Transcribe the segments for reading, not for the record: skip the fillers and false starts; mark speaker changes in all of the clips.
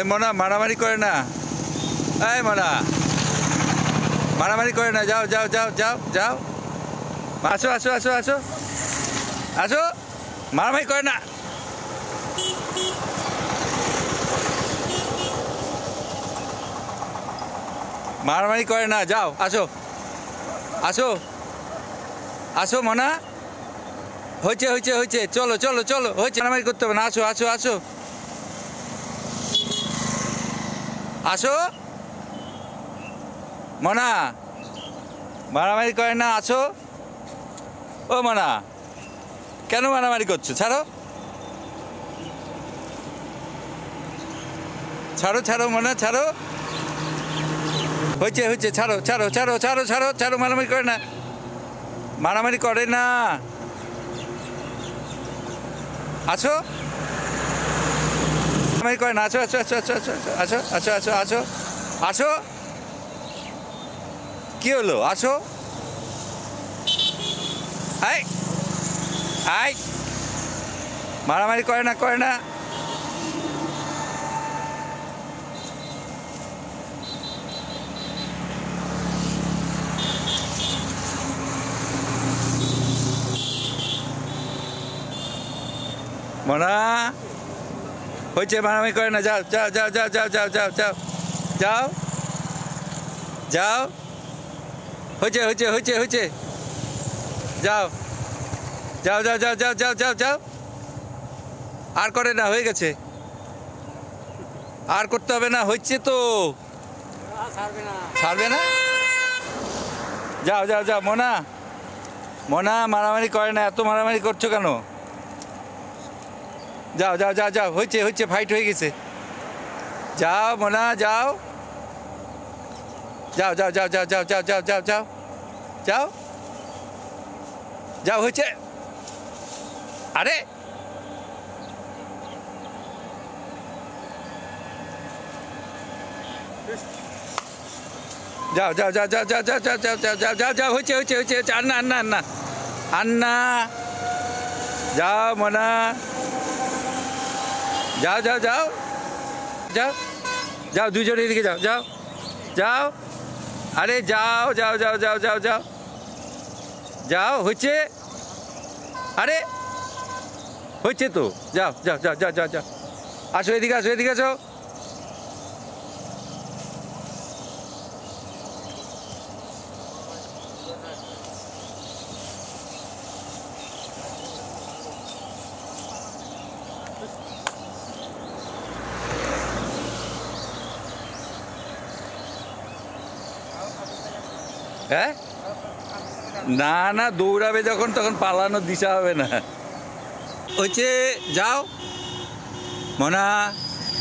Speaker 1: এই মনা মারামারি করে না, এই মনা মারামারি করে না, যাও যাও যাও যাও যাও, আসো আসো আসো আসো আসো, মারামারি করে না। মারামারি করে না, যাও আসো আসো আসো মনা, হয়েছে হয়েছে হয়েছে, চলো চলো চলো, হয়েছে, মারামারি করতে হবে না, আসো আসো আসো আসো মনা, মারামারি করে না, আসো। ও মনা, কেন মারামারি করছো? ছাড়ো ছাড়ো ছাড়ো মনা, ছাড়ো, হয়েছে হয়েছে, ছাড়ো ছাড়ো ছাড়ো ছাড়ো ছাড়ো ছাড়ো, মারামারি করে না, মারামারি করে না, আসো, মারামারি করে না, আসো আসো আসো আসো আসো আসো আসো আসো আসো আসো, কি হলো? আসো, আই আই, মারামারি করে না করে না, মনা, হয়েছে, মারামারি করে না, যাও যাও যাও যাও যাও যাও যাও যাও যাও যাও, হয়েছে হয়েছে হয়েছে হয়েছে, যাও যাও যাও যাও যাও যাও যাও যাও, আর করে না, হয়ে গেছে, আর করতে হবে না, হচ্ছে তো, ছাড়বে না, যাও যাও যাও মনা, মনা মারামারি করে না, এত মারামারি করছো কেন? যাও যাও যাও যাও, হয়েছে হয়েছে, ফাইট হয়ে গেছে, যাও মনা যাও যাও যাও যাও যাও যাও যাও যাও যাও যাও যাও যাও, হয়েছে, আরে যাও যাও যাও যাও যাও যাও যাও যাও যাও যাও যাও যাও, হয়েছে হয়েছে হয়েছে হয়েছে, আন্না আন্না আন্না আন্না, যাও মনা, যাও যাও যাও যাও যাও, দুজনের দিকে যাও যাও যাও, আরে যাও যাও যাও যাও যাও যাও যাও, হচ্ছে, আরে হচ্ছে তো, যাও যাও যাও যাও যাও যাও, আসো এদিকে, আসো এদিকে, আসো, হ্যাঁ, না না, দৌড়াবে যখন তখন পালানোর দিশা হবে না, হচ্ছে, যাও মনা,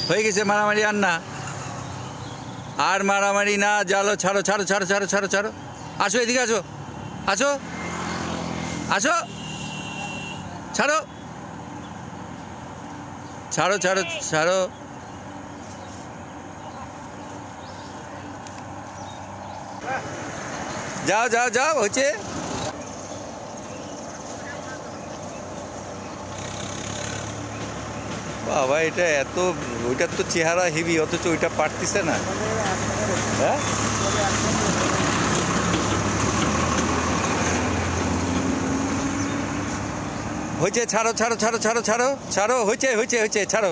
Speaker 1: হয়ে গেছে, মারামারি আর না, আর মারামারি না, জালো, ছাড়ো ছাড়ো ছাড়ো ছাড়ো ছাড়ো ছাড়ো, আসো এদিকে, আসো আসো আসো, ছাড়ো ছাড়ো ছাড়ো ছাড়ো, যাও যাও যাও, হচ্ছে, বাবা এটা এত, ওইটার তো চেহারা হেভি, অথচ ওইটা পারতিছে না, হ্যাঁ, হয়েছে, ছাড়ো ছাড়ো ছাড়ো ছাড়ো ছাড়ো ছাড়ো, হয়েছে হয়েছে হয়েছে, ছাড়ো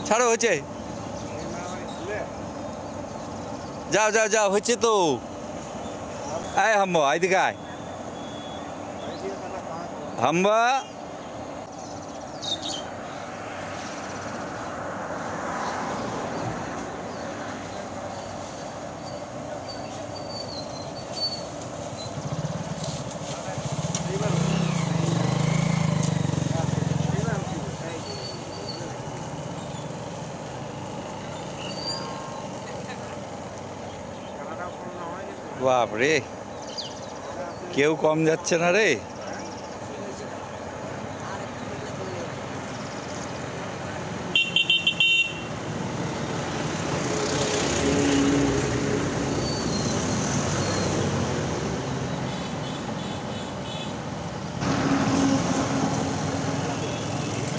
Speaker 1: ছাড়ো, হয়েছে, যাও যাও যাও, হচ্ছে তো, আয় হাম্বা, এদিকে আয় হাম্বা, বাপ রে, কেউ কম যাচ্ছে না রে,